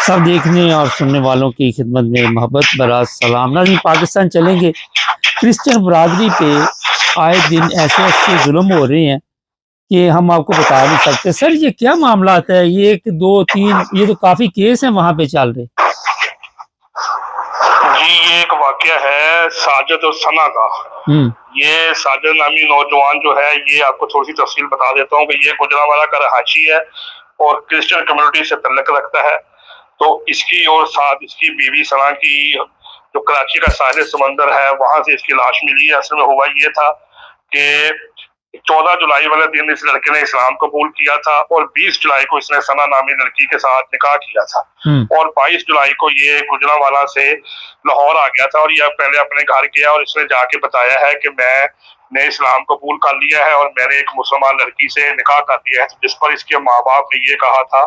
सब देखने और सुनने वालों की खिदमत में मोहब्बत भरा सलाम। नाज़रीन, पाकिस्तान चलेंगे। क्रिश्चियन बरादरी पे आए दिन ऐसे ऐसे जुल्म हो रहे हैं कि हम आपको बता नहीं सकते। सर, ये क्या मामला है? ये एक दो तीन, ये तो काफी केस हैं वहां पे चल रहे। जी, ये एक वाकया है साजिद और सना का। ये साजिद नामी नौजवान जो है, ये आपको थोड़ी सी तफसील बता देता हूँ कि ये गुजरांवाला का रहायशी है और क्रिश्चियन कम्युनिटी से तल्लुक रखता है। तो इसकी और साथ इसकी बीवी सना की जो कराची का साहिल समंदर है, वहां से इसकी लाश मिली है। असल में हुआ ये था कि 14 जुलाई वाले दिन इस लड़के ने इस्लाम कबूल किया था और 20 जुलाई को इसने सना नामी लड़की के साथ निकाह किया था और 22 जुलाई को ये गुजरांवाला से लाहौर आ गया था और ये पहले अपने घर गया और इसने जाके बताया है कि मैंने इस्लाम कबूल कर लिया है और मैंने एक मुसलमान लड़की से निकाह कर दिया है। जिस पर इसके माँ बाप ने ये कहा था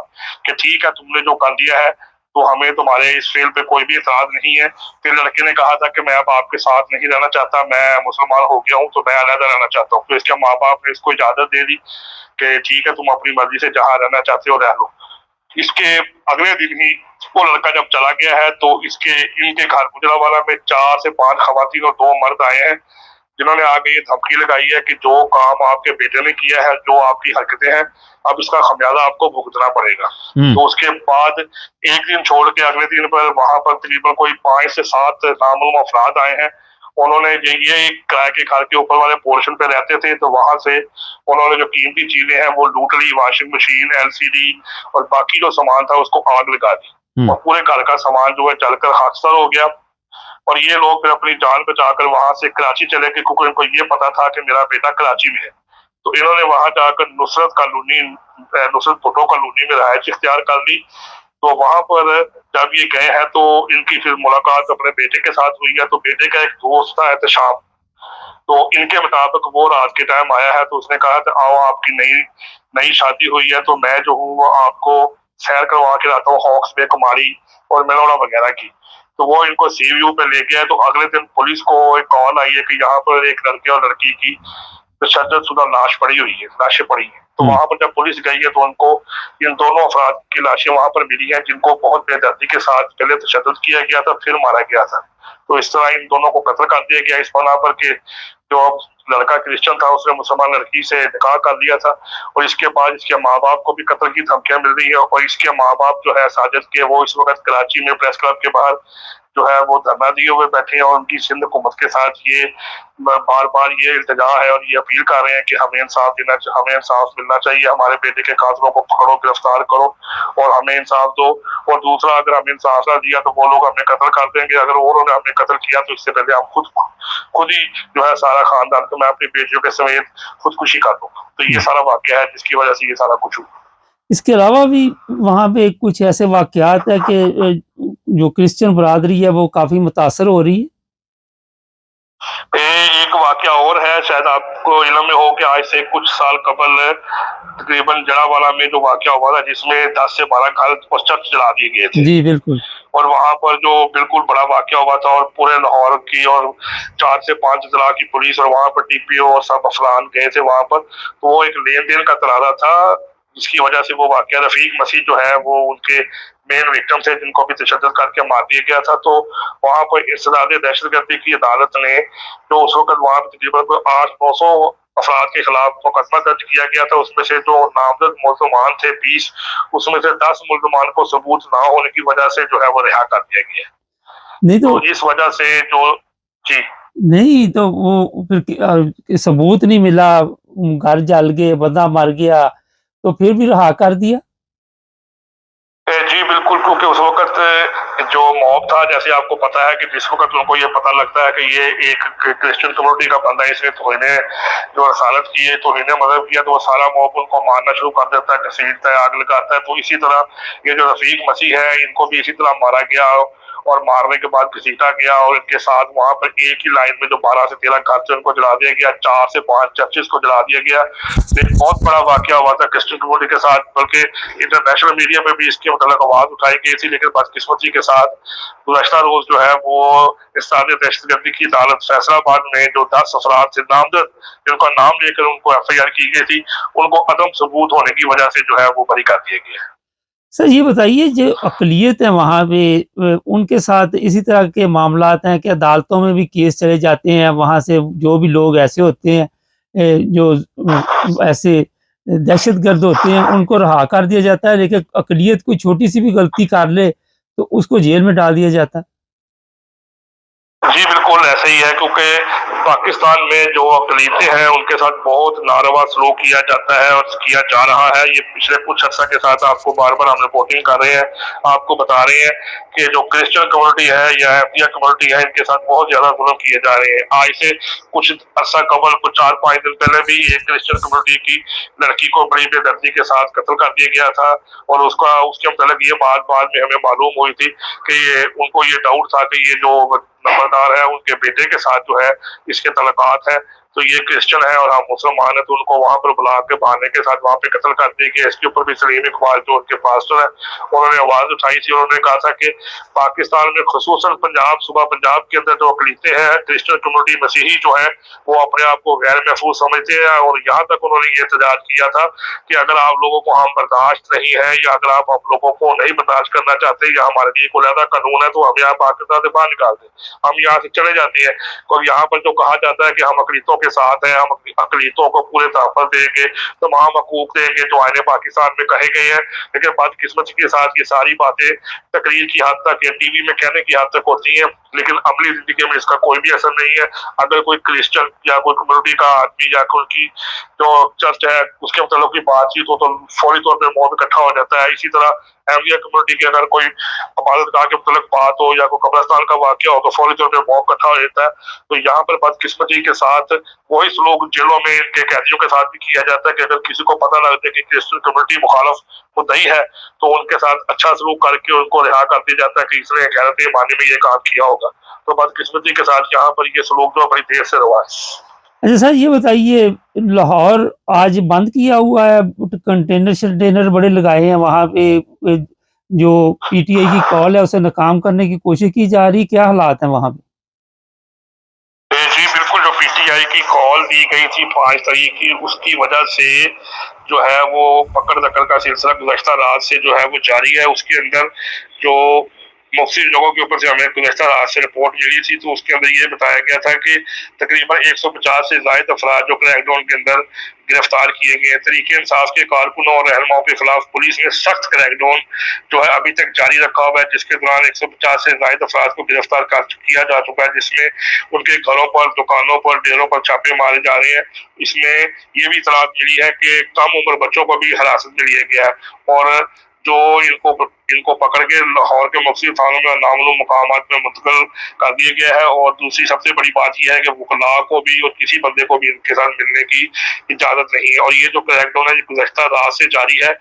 कि ठीक है, तुमने जो कर दिया है तो हमें तुम्हारे इस फेल पे कोई भी इतराज नहीं है। फिर लड़के ने कहा था कि मैं अब आपके साथ नहीं रहना चाहता, मैं मुसलमान हो गया हूँ, तो मैं अलग रहना चाहता हूँ। तो इसके माँ बाप ने इसको इजाजत दे दी कि ठीक है, तुम अपनी मर्जी से जहाँ रहना चाहते हो रह लो। इसके अगले दिन ही वो लड़का जब चला गया है तो इनके घर गुजरांवाला में 4 से 5 खवातीन और 2 मर्द आए हैं, जिन्होंने आगे ये धमकी लगाई है कि जो काम आपके बेटे ने किया है, जो आपकी हरकतें हैं, अब इसका खमियाजा आपको भुगतना पड़ेगा। तो उसके बाद एक दिन छोड़ के अगले दिन पर वहां पर तकरीबन कोई 5 से 7 नामालूम अफराद आए हैं। उन्होंने ये किराए के घर के ऊपर वाले पोर्शन पे रहते थे, तो वहां से उन्होंने जो कीमती चीजें हैं वो लूट ली। वॉशिंग मशीन, एलसीडी और बाकी जो सामान था उसको आग लगा दी और पूरे घर का सामान जो है जलकर खाकसार हो गया। और ये लोग फिर अपनी जान बचाकर वहां से कराची चले गए, क्योंकि इनको ये पता था कि मेरा बेटा कराची में है। तो इन्होंने वहां जाकर नुसरत भुट्टो कॉलोनी में रहायश इख्तियार कर ली। तो वहां पर जब ये गए हैं तो इनकी फिर मुलाकात अपने बेटे के साथ हुई है। तो बेटे का एक दोस्त था एहतशाम, तो इनके मुताबिक वो रात के टाइम आया है, तो उसने कहा था आओ, आपकी नई शादी हुई है तो मैं जो हूँ वो आपको सैर करवा के लाता हूँ हॉक्स बे, कुमारी और मेलोड़ा वगैरह की। तो वो इनको सी व्यू पे ले गया। तो अगले दिन पुलिस को एक कॉल आई है कि यहाँ पर एक लड़के और लड़की की तशद्दुद शुदा लाशें पड़ी हैं। तो वहां पर जब पुलिस गई है तो उनको इन दोनों अफराद की लाशें वहां पर मिली हैं, जिनको बहुत बेदर्दी के साथ पहले तशद्दुद किया गया था, फिर मारा गया था। तो इस तरह इन दोनों को कत्ल कर दिया गया, इस बना पर कि जो लड़का क्रिश्चियन था उसने मुसलमान लड़की से निकाह कर लिया था। और इसके बाद इसके माँ बाप को भी कत्ल की धमकियां मिल रही है। और इसके माँ बाप जो है साजिद के, वो इस वक्त कराची में प्रेस क्लब के बाहर जो है वो धरना दिए हुए बैठे हैं और उनकी सिंध हुकूमत के साथ ये बार बार ये इल्तिजा है और ये अपील कर रहे हैं कि हमें इंसाफ मिलना चाहिए, हमारे बेटे के कातिलों को पकड़ो, गिरफ्तार करो और हमें इंसाफ दो। और दूसरा, अगर हमें इंसाफ ना दिया तो वो लोग हमें कत्ल कर देंगे। अगर उन्होंने हमें कत्ल किया तो इससे पहले हम खुद ही जो है सारा खानदान को मैं अपनी बेटियों के समेत खुदकुशी कर दूंगा। तो ये सारा वाकया है जिसकी वजह से ये सारा कुछ हुआ। इसके अलावा भी वहाँ पे कुछ ऐसे वाकयात है कि जो क्रिश्चियन बरादरी है वो काफी मुतासर हो रही है। एक वाकया और है, शायद आपको इल्म में हो कि आज से कुछ साल कबल तकरीबन जड़ावाला में जो वाकया हुआ था, जिसमें 10 से 12 घर और चर्च जला दिए गए थे। जी बिल्कुल। और वहां पर जो बिल्कुल बड़ा वाकया हुआ था और पूरे लाहौर की और 4 से 5 जिला की पुलिस और वहां पर टीपीओ और सब अफरान गए थे वहां पर। तो वो एक लेन देन का तराजा था, जिसकी वजह से वो वाकया रफीक मसीह जो है वो उनके मेन विक्टिम थे, जिनको भी तशद्दुद करके मार दिया गया था। तो वहां पर इंसदाद दहशतगर्दी की अदालत ने जो उस वक्त वहां पर तकरीबन 800-900 अफराद के खिलाफ मुकदमा दर्ज किया गया था, उसमें से जो नामजद मुल्जमान थे 20, उसमें से 10 मुल्जमान को सबूत ना होने की वजह से जो है वो रिहा कर दिया गया। नहीं तो इस वजह से जो जी नहीं तो वो फिर सबूत नहीं मिला, घर जल गए, बंदा मर गया, तो फिर भी रिहा कर दिया। जी बिल्कुल, क्योंकि उस वक्त जो मॉब था, जैसे आपको पता है कि जिस वक्त उनको ये पता लगता है कि ये एक क्रिश्चियन कम्युनिटी का बंदा, इसने तौहीने जो रसालत की है, तौहीने मजहब किया, तो वो सारा मॉब उनको मारना शुरू कर देता है, घसीटता है, आग लगाता है। तो इसी तरह ये जो रफीक मसीह है, इनको भी इसी तरह मारा गया और मारने के बाद घसीटा गया और इनके साथ वहां पर एक ही लाइन में जो 12 से 13 घर थे उनको जला दिया गया, 4 से 5 चर्चेस को जला दिया गया। एक बहुत बड़ा वाकया हुआ था क्रिश्चियन कम्युनिटी के साथ, बल्कि इंटरनेशनल मीडिया में भी इसके मतलब आवाज उठाई गई थी। लेकिन बदकिस्मती के साथ गुज़श्ता रोज जो है वो इस्लामी दहशतगर्दी की अदालत फैसलाबाद में जो 10 अफराद से नामजद, जिनका नाम लेकर उनको FIR की गई थी, उनको अदम सबूत होने की वजह से जो है वो बरी कर दिया गया। سر یہ بتائیے جو اقلیت ہے وہاں پہ ان کے ساتھ اسی طرح کے معاملات ہیں کہ عدالتوں میں بھی کیس چلے جاتے ہیں، وہاں سے جو بھی لوگ ایسے ہوتے ہیں جو ایسے دہشت گرد ہوتے ہیں ان کو رہا کر دیا جاتا ہے، لیکن اقلیت کوئی چھوٹی سی بھی غلطی کر لے تو اس کو جیل میں ڈال دیا جاتا ہے؟ جی بالکل ایسا ہی ہے، کیونکہ پاکستان میں جو اقلیتیں ہیں ان کے ساتھ بہت ناروا سلوک کیا جاتا ہے اور کیا جا رہا ہے۔ یہ پچھلے کچھ عرصہ کے ساتھ آپ کو بار بار ہم رپورٹنگ کر رہے ہیں، آپ کو بتا رہے ہیں کہ جو کرسچن کمیونٹی ہے یا احمدیہ کمیونٹی ہے ان کے ساتھ بہت زیادہ ظلم کیے جا رہے ہیں۔ آج سے کچھ عرصہ قبل، کچھ 4-5 دن پہلے بھی ایک کرسچن کمیونٹی کی لڑکی کو بڑی بے دردی کے ساتھ قتل کر دیا گیا تھا، اور اس کے متعلق یہ بات بعد میں ہمیں معلوم ہوئی تھی کہ ان کو یہ ڈاؤٹ تھا کہ یہ جو نمبردار ہے ان کے بیٹے کے ساتھ جو ہے اس کے تعلقات ہیں، تو یہ کرسچن ہے اور ہم مسلمان ہیں، تو ان کو وہاں پر بلا کے بہانے کے ساتھ وہاں پہ قتل کر دیا گیا۔ اس کے اوپر بھی سلیم اقبال جو ان کے پاسٹر ہیں انہوں نے آواز اٹھائی تھی، انہوں نے کہا تھا کہ پاکستان میں خصوصاً صوبہ پنجاب کے اندر جو اقلیتیں ہیں، کرسچن کمیونٹی مسیحی جو ہے وہ اپنے آپ کو غیر محفوظ سمجھتے ہیں، اور یہاں تک انہوں نے یہ احتجاج کیا تھا کہ اگر آپ لوگوں کو ہم برداشت نہیں ہے یا اگر آپ ہم لوگوں کو نہیں برداشت کرنا چاہتے یا ہمارے لیے کوئی علیحدہ قانون ہے تو ہمیں آپ پاکستان سے باہر نکال دیں، ہم یہاں سے چلے جاتے ہیں۔ اور یہاں پر جو کہا جاتا ہے کہ ہم اقلیتوں کے ساتھ ہیں، ہم اقلیتوں کو پورے تحفظ دیں گے، تمام حقوق دیں گے جو آئین پاکستان میں کہے گئے ہیں، لیکن بدقسمتی کے ساتھ یہ ساری باتیں تقریر کی حد تک یا ٹی وی میں کہنے کی حد تک ہوتی ہیں، لیکن عملی زندگی میں اس کا کوئی بھی اثر نہیں ہے۔ اگر کوئی کرسچن یا کوئی کمیونٹی کا آدمی یا کوئی کی جو چرچ ہے اس کے متعلق کی بات چیت ہو تو فوری طور پہ موت اکٹھا ہو جاتا ہے۔ اسی طرح احمدیہ کمیونٹی کی اگر کوئی عبادت گاہ کے متعلق بات ہو یا کوئی قبرستان کا واقعہ ہو تو فوری طور پہ موت اکٹھا ہو جاتا ہے۔ تو یہاں پر بدقسمتی کے ساتھ وہی سلوک جیلوں میں ان کے قیدیوں کے ساتھ بھی کیا جاتا ہے کہ اگر کسی کو پتہ لگ جائے کہ کرسچن کمیونٹی مخالف مدعی ہے تو ان کے ساتھ اچھا سلوک کر کے ان کو رہا کر دیا جاتا ہے کہ اس نے غیرت ایمانی میں یہ کام کیا ہوگا۔ تو بدقسمتی کے ساتھ یہاں پر یہ سلوک جو بڑی دیر سے روا ہے۔ اچھا سر یہ بتائیے لاہور آج بند کیا ہوا ہے، کنٹینر بڑے لگائے ہیں وہاں پہ، جو پی ٹی آئی کی کال ہے اسے ناکام کرنے کی کوشش کی جا رہی، کیا حالات ہیں وہاں پہ؟ جی بالکل، جو پی ٹی آئی کی کال دی گئی تھی 5 تاریخ کی، اس کی وجہ سے جو ہے وہ پکڑ دکڑ کا سلسلہ گزشتہ رات سے جو ہے وہ جاری ہے۔ اس کے اندر جو مختلف لوگوں کے اوپر سے ہمیں گزشتہ رات سے رپورٹ ملی تھی تو اس کے اندر یہ بتایا گیا تھا کہ تقریباً 150 سے زائد افراد جو کریک ڈاؤن کے اندر گرفتار کیے گئے۔ تحریک انصاف کے کارکنوں اور رہنماؤں کے خلاف پولیس نے سخت کریک ڈاؤن جو ہے ابھی تک جاری رکھا ہوا ہے، جس کے دوران 150 سے زائد افراد کو گرفتار کیا جا چکا ہے، جس میں ان کے گھروں پر، دکانوں پر، ڈیروں پر چھاپے مارے جا رہے ہیں۔ اس میں یہ بھی اطلاعات ملی ہے کہ کم عمر بچوں کو بھی حراست میں لیا گیا ہے، اور جو ان کو پکڑ کے لاہور کے مختلف تھانوں میں نامعلوم مقامات میں منتقل کر دیا گیا ہے۔ اور دوسری سب سے بڑی بات یہ ہے کہ وکلاء کو بھی اور کسی بندے کو بھی ان کے ساتھ ملنے کی اجازت نہیں ہے۔ اور یہ جو کریک ڈاؤن ہے یہ گزشتہ رات سے جاری ہے،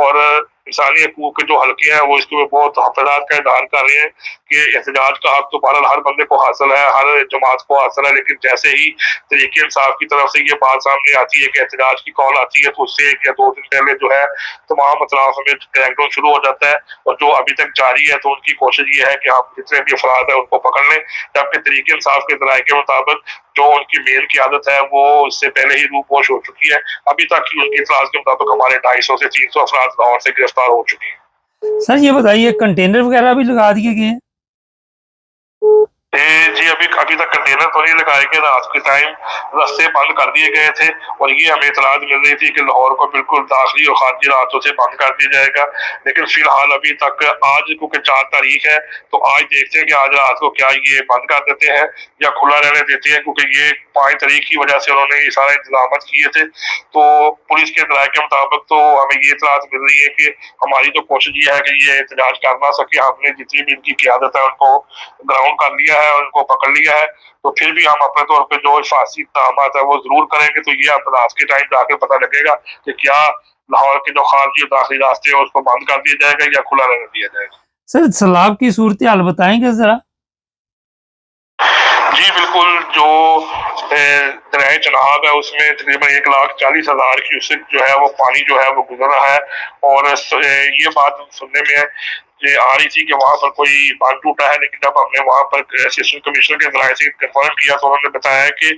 اور انسانی حقوق کے جو حلقے ہیں وہ اس کے بہت تحفظات کا اعلان کر رہے ہیں کہ احتجاج کا حق تو بہرحال ہر بندے کو حاصل ہے، ہر جماعت کو حاصل ہے، لیکن جیسے ہی تحریک انصاف کی طرف سے یہ بات سامنے آتی ہے کہ احتجاج کی کال آتی ہے تو اس سے 1 یا 2 دن پہلے جو ہے تمام اطراف میں کریک ڈاؤن شروع ہو جاتا ہے، اور جو ابھی تک جاری ہے تو ان کی کوشش یہ ہے کہ ہم جتنے بھی افراد ہیں ان کو پکڑ لیں، جبکہ تحریک انصاف کے ذرائع کے مطابق جو ان کی مین قیادت ہے وہ اس سے پہلے ہی روپوش ہو چکی ہے۔ ابھی تک کی ان کی اطلاعات کے مطابق ہمارے 250 سے 300 افراد لاہور سے گرفتار ہو چکے ہیں۔ سر یہ بتائیے کنٹینر وغیرہ بھی لگا دیے گئے ہیں؟ جی ابھی تک کنٹینر تو نہیں لگائے گئے، رات کے ٹائم راستے بند کر دیے گئے تھے، اور یہ ہمیں اطلاعات مل رہی تھی کہ لاہور کو بالکل داخلی اور خارجی راستوں سے بند کر دیا جائے گا، لیکن فی الحال ابھی تک آج کیونکہ 4 تاریخ ہے تو آج دیکھتے ہیں کہ آج رات کو کیا یہ بند کر دیتے ہیں یا کھلا رہنے دیتے ہیں، کیونکہ یہ 5 تاریخ کی وجہ سے انہوں نے یہ سارے انتظامات کیے تھے۔ تو پولیس کے ذرائع کے مطابق تو ہمیں یہ اطلاعات مل رہی ہے کہ ہماری تو کوشش یہ ہے کہ یہ احتجاج کر نہ سکے، ہم نے جتنی بھی ان کی قیادت ہے ان کو گراؤنڈ کر لیا ہے اور ان کو پکڑ لیا ہے، تو پھر بھی ہم اپنے طور پہ جو حفاظتی اقدامات ہے وہ ضرور کریں گے۔ تو یہ اب رات کے ٹائم جا کے پتہ لگے گا کہ کیا لاہور کے جو خارجی اور داخلی راستے ہیں اس کو بند کر دیا جائے گا یا کھلا رہنے دیا جائے گا۔ سر سیلاب کی صورتحال بتائیں گے ذرا؟ جی بالکل، جو دریائے چناب ہے اس میں تقریباً 1,40,000 کیوسک جو ہے وہ پانی جو ہے وہ گزر رہا ہے، اور یہ بات سننے میں ہے ये आ रही थी कि वहां पर कोई बांध टूटा है, लेकिन जब हमने वहां पर असिस्टेंट कमिश्नर के जराये से कंफर्म किया तो उन्होंने बताया कि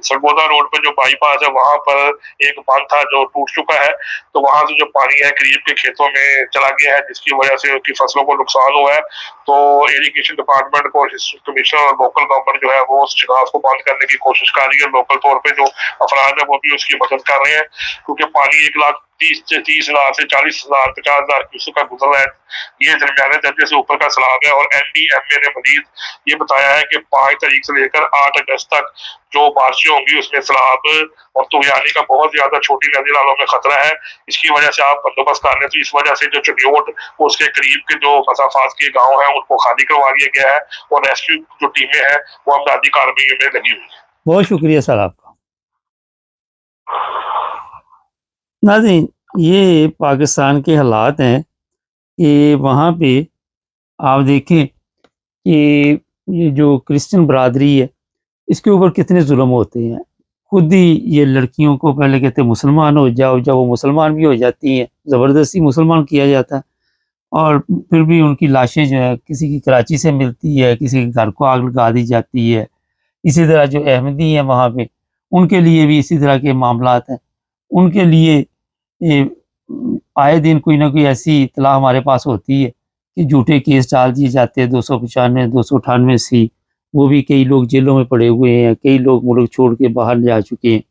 सरगोदा रोड पर जो बाईपास है वहां पर एक बांध था जो टूट चुका है, तो वहां से जो पानी है करीब के खेतों में चला गया है, जिसकी वजह से उनकी फसलों को नुकसान हुआ है। तो इरिगेशन डिपार्टमेंट को असिस्टेंट कमिश्नर और लोकल गवर्नमेंट जो है वो उस जगह को बंद करने की कोशिश कर रही है। लोकल तौर पे जो अफराद है वो भी उसकी मदद कर रहे हैं, क्योंकि पानी 1,30,000 से 40,000 50,000 क्यूसेक का गुजर रहा है। ये दरमियाने दर्जे से ऊपर का सैलाब है। और NDMA ने मजीद ये बताया है कि 5 तारीख से लेकर 8 अगस्त तक जो बारिशें होंगी उसमें सैलाब और तूफानी का बहुत ज्यादा छोटी नदी नालों में खतरा है। इसकी वजह से आप बंदोबस्त कर लें, तो इस वजह से जो चडियोट उसके करीब के जो मसाफात के गाँव हैं उनको खाली करवा दिया गया है और रेस्क्यू जो टीमें हैं वो अमदादी कार्रवाई में लगी हुई है। बहुत शुक्रिया सर आपका। नाज़रीन, ये पाकिस्तान के हालात हैं कि वहाँ पे आप देखें कि ये जो क्रिश्चियन बरादरी है इसके ऊपर कितने जुल्म होते हैं। खुद ही ये लड़कियों को पहले कहते मुसलमान हो जाओ, जब वो मुसलमान भी हो जाती हैं ज़बरदस्ती मुसलमान किया जाता है, और फिर भी उनकी लाशें जो है किसी की कराची से मिलती है, किसी के घर को आग लगा दी जाती है। इसी तरह जो अहमदी हैं वहाँ पे उनके लिए भी इसी तरह के मामलात हैं। उनके लिए आए दिन कोई ना कोई ऐसी इत्तला हमारे पास होती है कि झूठे केस डाल दिए जाते हैं। 295 298 सी, वो भी कई लोग जेलों में पड़े हुए हैं, कई लोग मुल्क छोड़ के बाहर जा चुके हैं।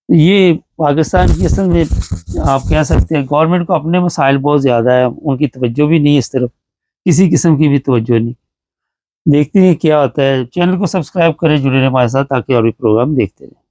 ये पाकिस्तान की असल में आप कह सकते हैं गवर्नमेंट को अपने मसाइल बहुत ज़्यादा है, उनकी तवज्जो भी नहीं इस तरफ, किसी किस्म की भी तवज्जो नहीं। देखते हैं क्या होता है। चैनल को सब्सक्राइब करें, जुड़े रहें हमारे साथ ताकि और भी प्रोग्राम देखते रहें।